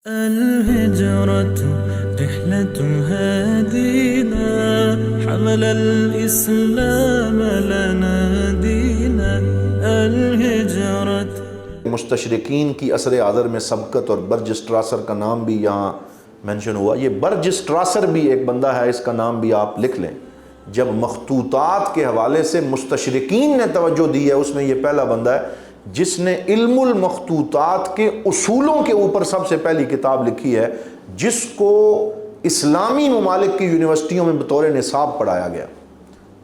الهجرة رحلة هادينا حمل الإسلام لنا دينا الهجرة۔ مستشرقین کی عصر حاضر میں سبقت اور برج اسٹراسر کا نام بھی یہاں مینشن ہوا۔ یہ برج اسٹراسر بھی ایک بندہ ہے، اس کا نام بھی آپ لکھ لیں۔ جب مخطوطات کے حوالے سے مستشرقین نے توجہ دی ہے، اس میں یہ پہلا بندہ ہے جس نے علم المخطوطات کے اصولوں کے اوپر سب سے پہلی کتاب لکھی ہے، جس کو اسلامی ممالک کی یونیورسٹیوں میں بطور نصاب پڑھایا گیا۔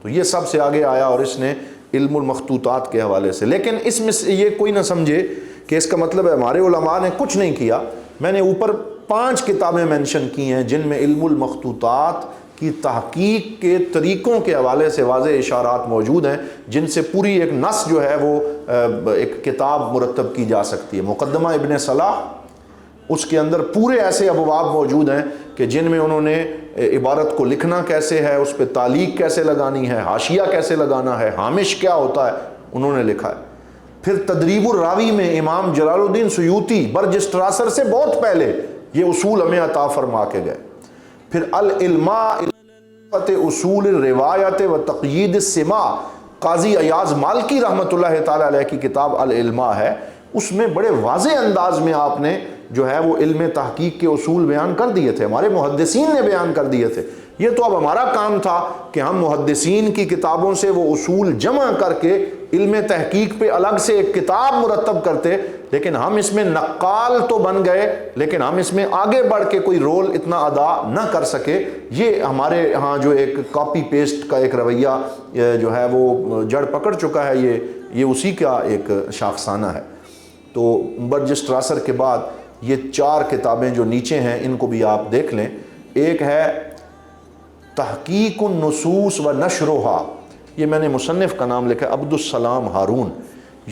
تو یہ سب سے آگے آیا اور اس نے علم المخطوطات کے حوالے سے، لیکن اس میں سے یہ کوئی نہ سمجھے کہ اس کا مطلب ہے ہمارے علماء نے کچھ نہیں کیا۔ میں نے اوپر 5 کتابیں مینشن کی ہیں جن میں علم المخطوطات کی تحقیق کے طریقوں کے حوالے سے واضح اشارات موجود ہیں، جن سے پوری ایک نس جو ہے وہ ایک کتاب مرتب کی جا سکتی ہے۔ مقدمہ ابن صلاح، اس کے اندر پورے ایسے ابواب موجود ہیں کہ جن میں انہوں نے عبارت کو لکھنا کیسے ہے، اس پہ تعلیق کیسے لگانی ہے، حاشیہ کیسے لگانا ہے، ہامش کیا ہوتا ہے، انہوں نے لکھا ہے۔ پھر تدریب الراوی میں امام جلال الدین سیوطی برج اسٹراسر سے بہت پہلے یہ اصول ہمیں عطا فرما کے گئے۔ پھر العلماء اصول روایت و تقیید السماع، قاضی ایاز مالکی رحمۃ اللہ تعالی علیہ کی کتاب العلماء ہے، اس میں بڑے واضح انداز میں آپ نے جو ہے وہ علم تحقیق کے اصول بیان کر دیے تھے، ہمارے محدثین نے بیان کر دیے تھے۔ یہ تو اب ہمارا کام تھا کہ ہم محدثین کی کتابوں سے وہ اصول جمع کر کے علم تحقیق پہ الگ سے ایک کتاب مرتب کرتے، لیکن ہم اس میں نقال تو بن گئے، لیکن ہم اس میں آگے بڑھ کے کوئی رول اتنا ادا نہ کر سکے۔ یہ ہمارے ہاں جو ایک کاپی پیسٹ کا ایک رویہ جو ہے وہ جڑ پکڑ چکا ہے، یہ اسی کا ایک شاخسانہ ہے۔ تو برج اسٹراسر کے بعد یہ 4 کتابیں جو نیچے ہیں ان کو بھی آپ دیکھ لیں۔ ایک ہے تحقیق النصوص و نشرها، یہ میں نے مصنف کا نام لکھا ہے عبدالسلام ہارون۔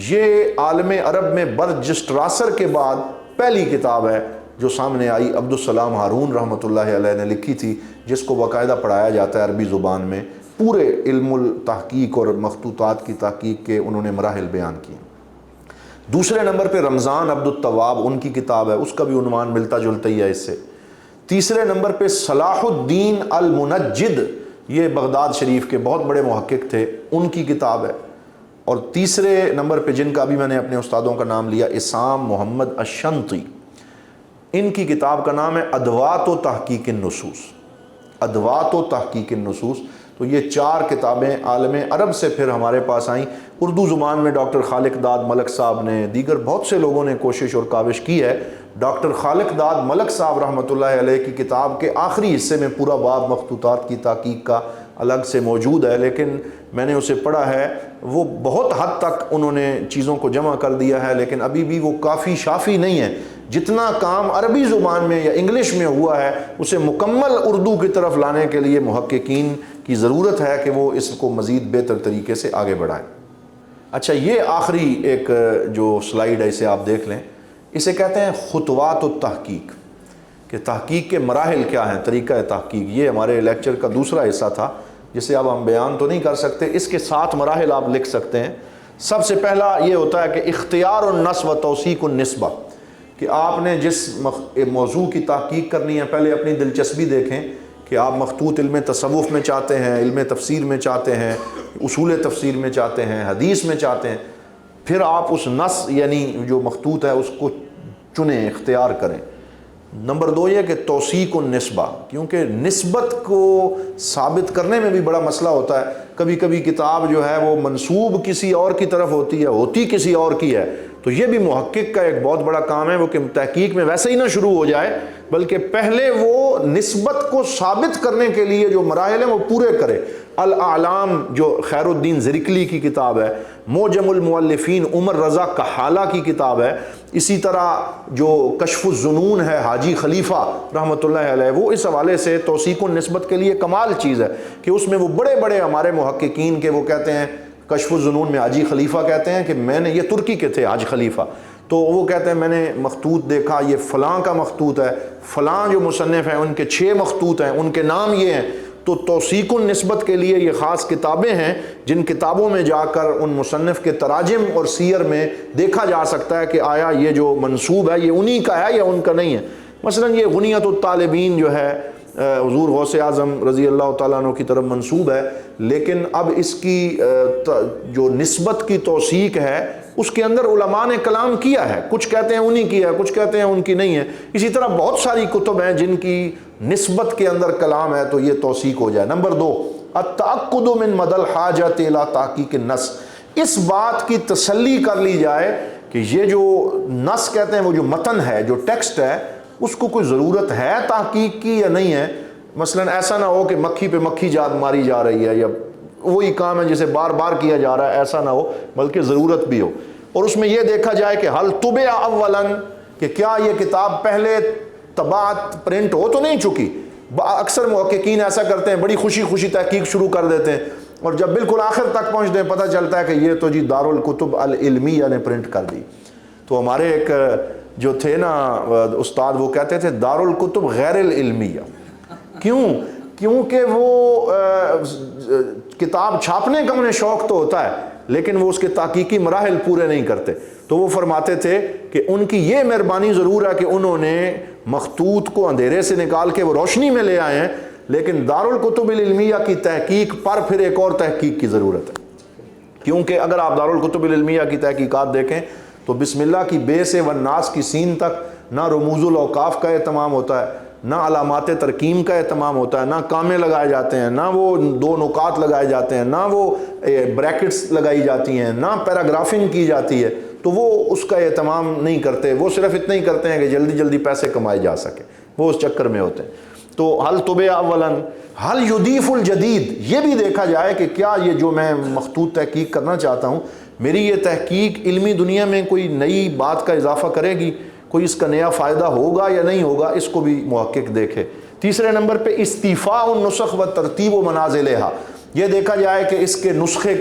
یہ عالم عرب میں برج اسٹراسر کے بعد پہلی کتاب ہے جو سامنے آئی، عبدالسلام ہارون رحمۃ اللہ علیہ نے لکھی تھی، جس کو باقاعدہ پڑھایا جاتا ہے عربی زبان میں۔ پورے علم التحقیق اور مخطوطات کی تحقیق کے انہوں نے مراحل بیان کیے۔ دوسرے نمبر پہ رمضان عبد التواب، ان کی کتاب ہے، اس کا بھی عنوان ملتا جلتا ہی ہے اس سے۔ تیسرے نمبر پہ صلاح الدین المنجد، یہ بغداد شریف کے بہت بڑے محقق تھے، ان کی کتاب ہے۔ اور تیسرے نمبر پہ جن کا بھی میں نے اپنے استادوں کا نام لیا، اسام محمد الشنطی، ان کی کتاب کا نام ہے ادوات و تحقیق النصوص، ادوات و تحقیق النصوص۔ تو یہ 4 کتابیں عالم عرب سے پھر ہمارے پاس آئیں۔ اردو زبان میں ڈاکٹر خالق داد ملک صاحب نے، دیگر بہت سے لوگوں نے کوشش اور کاوش کی ہے۔ ڈاکٹر خالق داد ملک صاحب رحمۃ اللہ علیہ کی کتاب کے آخری حصے میں پورا باب مخطوطات کی تحقیق کا الگ سے موجود ہے، لیکن میں نے اسے پڑھا ہے، وہ بہت حد تک انہوں نے چیزوں کو جمع کر دیا ہے، لیکن ابھی بھی وہ کافی شافی نہیں ہے۔ جتنا کام عربی زبان میں یا انگلش میں ہوا ہے، اسے مکمل اردو کی طرف لانے کے لیے محققین کی ضرورت ہے کہ وہ اس کو مزید بہتر طریقے سے آگے بڑھائیں۔ اچھا، یہ آخری ایک جو سلائیڈ ہے اسے آپ دیکھ لیں، اسے کہتے ہیں خطوات التحقیق، کہ تحقیق کے مراحل کیا ہیں، طریقہ تحقیق۔ یہ ہمارے لیکچر کا دوسرا حصہ تھا جسے اب ہم بیان تو نہیں کر سکتے، اس کے 7 مراحل آپ لکھ سکتے ہیں۔ سب سے پہلا یہ ہوتا ہے کہ اختیار النص و توثیق النسبہ، کہ آپ نے جس موضوع کی تحقیق کرنی ہے پہلے اپنی دلچسپی دیکھیں کہ آپ مخطوط علم تصوف میں چاہتے ہیں، علم تفسیر میں چاہتے ہیں، اصول تفسیر میں چاہتے ہیں، حدیث میں چاہتے ہیں، پھر آپ اس نص یعنی جو مخطوط ہے اس کو چنیں، اختیار کریں۔ نمبر 2 یہ کہ توثیق النسبہ، کیونکہ نسبت کو ثابت کرنے میں بھی بڑا مسئلہ ہوتا ہے۔ کبھی کبھی کتاب جو ہے وہ منسوب کسی اور کی طرف ہوتی ہے، ہوتی کسی اور کی ہے، تو یہ بھی محقق کا ایک بہت بڑا کام ہے وہ کہ تحقیق میں ویسے ہی نہ شروع ہو جائے، بلکہ پہلے وہ نسبت کو ثابت کرنے کے لیے جو مراحل ہیں وہ پورے کرے۔ الاعلام جو خیر الدین زرکلی کی کتاب ہے، معجم المؤلفین عمر رضا کحالہ کی کتاب ہے، اسی طرح جو کشف الظنون ہے حاجی خلیفہ رحمۃ اللہ علیہ، وہ اس حوالے سے توثیق النسبت کے لیے کمال چیز ہے کہ اس میں وہ بڑے بڑے ہمارے محققین کے وہ کہتے ہیں، کشف الظنون میں حاجی خلیفہ کہتے ہیں کہ میں نے، یہ ترکی کے تھے حاج خلیفہ، تو وہ کہتے ہیں میں نے مخطوط دیکھا، یہ فلاں کا مخطوط ہے، فلاں جو مصنف ہیں ان کے 6 مخطوط ہیں، ان کے نام یہ ہیں۔ تو توثیق النسبت کے لیے یہ خاص کتابیں ہیں جن کتابوں میں جا کر ان مصنف کے تراجم اور سیر میں دیکھا جا سکتا ہے کہ آیا یہ جو منسوب ہے یہ انہی کا ہے یا ان کا نہیں ہے۔ مثلاً یہ غنیت الطالبین جو ہے حضور غوث اعظم رضی اللہ تعالیٰ عنہ کی طرف منسوب ہے، لیکن اب اس کی جو نسبت کی توثیق ہے اس کے اندر علماء نے کلام کیا ہے، کچھ کہتے ہیں انہی کی ہے، کچھ کہتے ہیں ان کی نہیں ہے۔ اسی طرح بہت ساری کتب ہیں جن کی نسبت کے اندر کلام ہے تو یہ توثیق ہو جائے۔ نمبر 2، التأکد من مدى الحاجۃ الی تحقیق النص، اس بات کی تسلی کر لی جائے کہ یہ جو نص کہتے ہیں وہ جو متن ہے، جو ٹیکسٹ ہے، اس کو کوئی ضرورت ہے تحقیق کی یا نہیں ہے۔ مثلا ایسا نہ ہو کہ مکھی پہ مکھی جات ماری جا رہی ہے یا وہی کام ہے جسے بار بار کیا جا رہا ہے، ایسا نہ ہو، بلکہ ضرورت بھی ہو۔ اور اس میں یہ دیکھا جائے کہ حل طبع اولاً، کہ کیا یہ کتاب پہلے طباعت پرنٹ ہو تو نہیں چکی۔ اکثر محققین ایسا کرتے ہیں، بڑی خوشی خوشی تحقیق شروع کر دیتے ہیں، اور جب بالکل آخر تک پہنچتے ہیں پتہ چلتا ہے کہ یہ تو جی دارالکتب العلمیہ نے پرنٹ کر دی۔ تو ہمارے ایک جو تھے نا استاد، وہ کہتے تھے دارالکتب غیر العلمیہ۔ کیونکہ وہ کتاب چھاپنے کا انہیں شوق تو ہوتا ہے لیکن وہ اس کے تحقیقی مراحل پورے نہیں کرتے۔ تو وہ فرماتے تھے کہ ان کی یہ مہربانی ضرور ہے کہ انہوں نے مخطوط کو اندھیرے سے نکال کے وہ روشنی میں لے آئے ہیں، لیکن دارالکتب العلمیہ کی تحقیق پر پھر ایک اور تحقیق کی ضرورت ہے۔ کیونکہ اگر آپ دارالکتب العلمیہ کی تحقیقات دیکھیں تو بسم اللہ کی بے سے والناس کی سین تک نہ رموز الاوقاف کا اہتمام ہوتا ہے، نہ علامات ترکیم کا اہتمام ہوتا ہے، نہ کامے لگائے جاتے ہیں، نہ وہ 2 نکات لگائے جاتے ہیں، نہ وہ بریکٹس لگائی جاتی ہیں، نہ پیراگرافنگ کی جاتی ہے۔ تو وہ اس کا اہتمام نہیں کرتے، وہ صرف اتنا ہی کرتے ہیں کہ جلدی جلدی پیسے کمائے جا سکے، وہ اس چکر میں ہوتے ہیں۔ تو حل طبع اولاً حل یضیف الجدید، یہ بھی دیکھا جائے کہ کیا یہ جو میں مخطوط تحقیق کرنا چاہتا ہوں، میری یہ تحقیق علمی دنیا میں کوئی نئی بات کا اضافہ کرے گی، کوئی اس کا نیا فائدہ ہوگا یا نہیں ہوگا، اس کو بھی محقق دیکھے۔ تیسرے نمبر پہ استیفاء النسخ و ترتیب و منازلہا، یہ دیکھا جائے کہ اس کے نسخے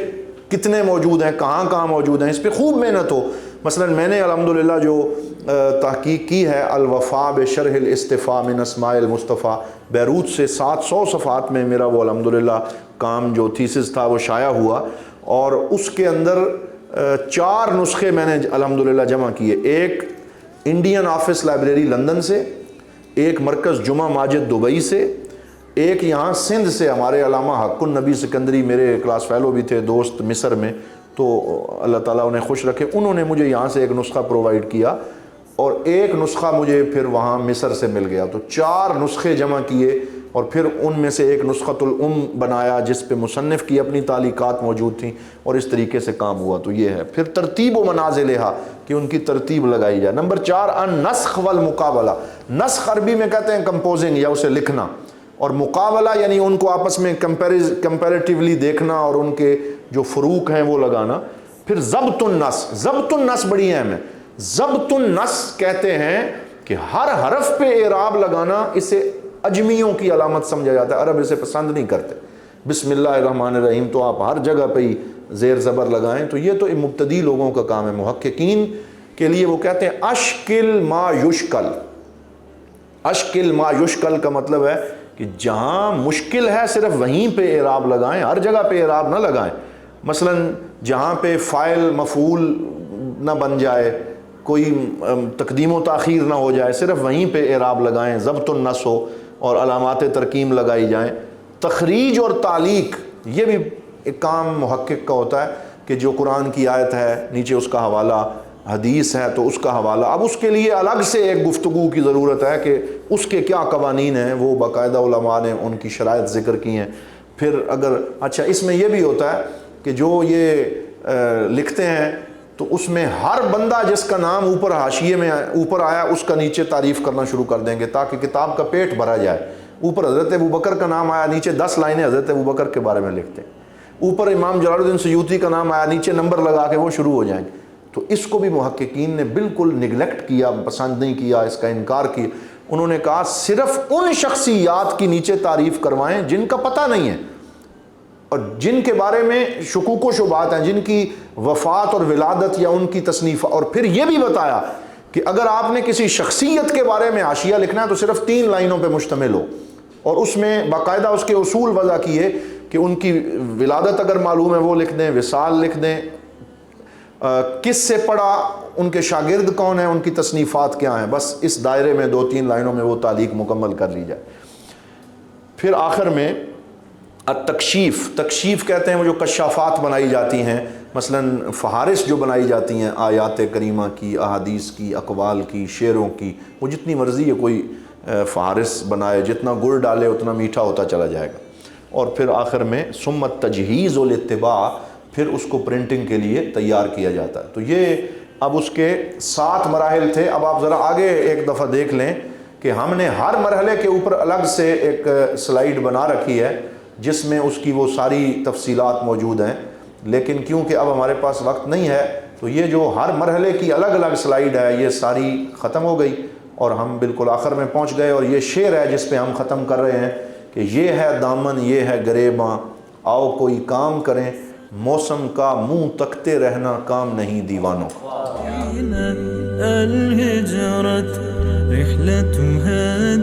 کتنے موجود ہیں، کہاں کہاں موجود ہیں، اس پہ خوب محنت ہو۔ مثلا میں نے الحمدللہ جو تحقیق کی ہے الوفاء بشرح الاستفاء من اسماء المصطفیٰ، بیروت سے 700 صفحات میں میرا وہ الحمدللہ کام جو تھیسس تھا وہ شائع ہوا، اور اس کے اندر 4 نسخے میں نے الحمدللہ جمع کیے، ایک انڈین آفس لائبریری لندن سے، ایک مرکز جمعہ ماجد دبئی سے، ایک یہاں سندھ سے ہمارے علامہ حق النبی سکندری میرے کلاس فیلو بھی تھے دوست مصر میں، تو اللہ تعالیٰ انہیں خوش رکھے، انہوں نے مجھے یہاں سے ایک نسخہ پرووائڈ کیا، اور ایک نسخہ مجھے پھر وہاں مصر سے مل گیا۔ تو 4 نسخے جمع کیے، اور پھر ان میں سے ایک نسخۃ الام بنایا جس پہ مصنف کی اپنی تعلیقات موجود تھیں، اور اس طریقے سے کام ہوا۔ تو یہ ہے پھر ترتیب و منازلہا، کہ ان کی ترتیب لگائی جائے۔ نمبر 4 النسخ والمقابلہ، نسخ عربی میں کہتے ہیں کمپوزنگ یا اسے لکھنا، اور مقابلہ یعنی ان کو آپس میں کمپیریٹیولی دیکھنا اور ان کے جو فروق ہیں وہ لگانا۔ پھر ضبط النص، ضبط النص بڑی اہم ہے۔ ضبط النص کہتے ہیں کہ ہر حرف پہ اعراب لگانا، اسے اجمیوں کی علامت سمجھا جاتا ہے، عرب اسے پسند نہیں کرتے۔ بسم اللہ الرحمن الرحیم تو آپ ہر جگہ پہ ہی زیر زبر لگائیں، تو یہ تو مبتدی لوگوں کا کام ہے۔ محققین کے لیے وہ کہتے ہیں اشکل ما یشکل، اشکل ما یشکل کا مطلب ہے کہ جہاں مشکل ہے صرف وہیں پہ اعراب لگائیں، ہر جگہ پہ اعراب نہ لگائیں۔ مثلا جہاں پہ فاعل مفعول نہ بن جائے، کوئی تقدیم و تاخیر نہ ہو جائے، صرف وہیں پہ اعراب لگائیں، ضبط النص ہو اور علامات ترکیم لگائی جائیں۔ تخریج اور تعلیق، یہ بھی ایک کام محقق کا ہوتا ہے کہ جو قرآن کی آیت ہے نیچے اس کا حوالہ، حدیث ہے تو اس کا حوالہ، اب اس کے لیے الگ سے ایک گفتگو کی ضرورت ہے کہ اس کے کیا قوانین ہیں، وہ باقاعدہ علماء نے ان کی شرائط ذکر کی ہیں۔ پھر اگر اچھا اس میں یہ بھی ہوتا ہے کہ جو یہ لکھتے ہیں تو اس میں ہر بندہ جس کا نام اوپر حاشیے میں اوپر آیا اس کا نیچے تعریف کرنا شروع کر دیں گے تاکہ کتاب کا پیٹ بھرا جائے۔ اوپر حضرت ابوبکر کا نام آیا، نیچے 10 لائنیں حضرت ابوبکر کے بارے میں لکھتے ہیں۔ اوپر امام جلال الدین سیوطی کا نام آیا، نیچے نمبر لگا کے وہ شروع ہو جائیں گے۔ تو اس کو بھی محققین نے بالکل نگلیکٹ کیا، پسند نہیں کیا، اس کا انکار کیا۔ انہوں نے کہا صرف ان شخصیات کی نیچے تعریف کروائیں جن کا پتہ نہیں ہے اور جن کے بارے میں شکوک و شبہات ہیں، جن کی وفات اور ولادت یا ان کی تصنیف۔ اور پھر یہ بھی بتایا کہ اگر آپ نے کسی شخصیت کے بارے میں حاشیہ لکھنا ہے تو صرف 3 لائنوں پہ مشتمل ہو، اور اس میں باقاعدہ اس کے اصول وضع کیے کہ ان کی ولادت اگر معلوم ہے وہ لکھ دیں، وصال لکھ دیں، کس سے پڑھا، ان کے شاگرد کون ہیں، ان کی تصنیفات کیا ہیں، بس اس دائرے میں 2-3 لائنوں میں وہ تعلیق مکمل کر لی جائے۔ پھر آخر میں التکشیف، تکشیف کہتے ہیں وہ جو کشافات بنائی جاتی ہیں، مثلا فہارس جو بنائی جاتی ہیں آیات کریمہ کی، احادیث کی، اقوال کی، شعروں کی، وہ جتنی مرضی ہے کوئی فہارس بنائے، جتنا گڑ ڈالے اتنا میٹھا ہوتا چلا جائے گا۔ اور پھر آخر میں ثم التجہیز والاتباع، پھر اس کو پرنٹنگ کے لیے تیار کیا جاتا ہے۔ تو یہ اب اس کے 7 مراحل تھے۔ اب آپ ذرا آگے ایک دفعہ دیکھ لیں کہ ہم نے ہر مرحلے کے اوپر الگ سے ایک سلائیڈ بنا رکھی ہے جس میں اس کی وہ ساری تفصیلات موجود ہیں، لیکن کیونکہ اب ہمارے پاس وقت نہیں ہے تو یہ جو ہر مرحلے کی الگ الگ سلائیڈ ہے یہ ساری ختم ہو گئی اور ہم بالکل آخر میں پہنچ گئے، اور یہ شعر ہے جس پہ ہم ختم کر رہے ہیں کہ یہ ہے دامن یہ ہے گریباں، آؤ کوئی کام کریں، موسم کا منہ تکتے رہنا کام نہیں دیوانوں کا۔ الهجرة رحلة هادي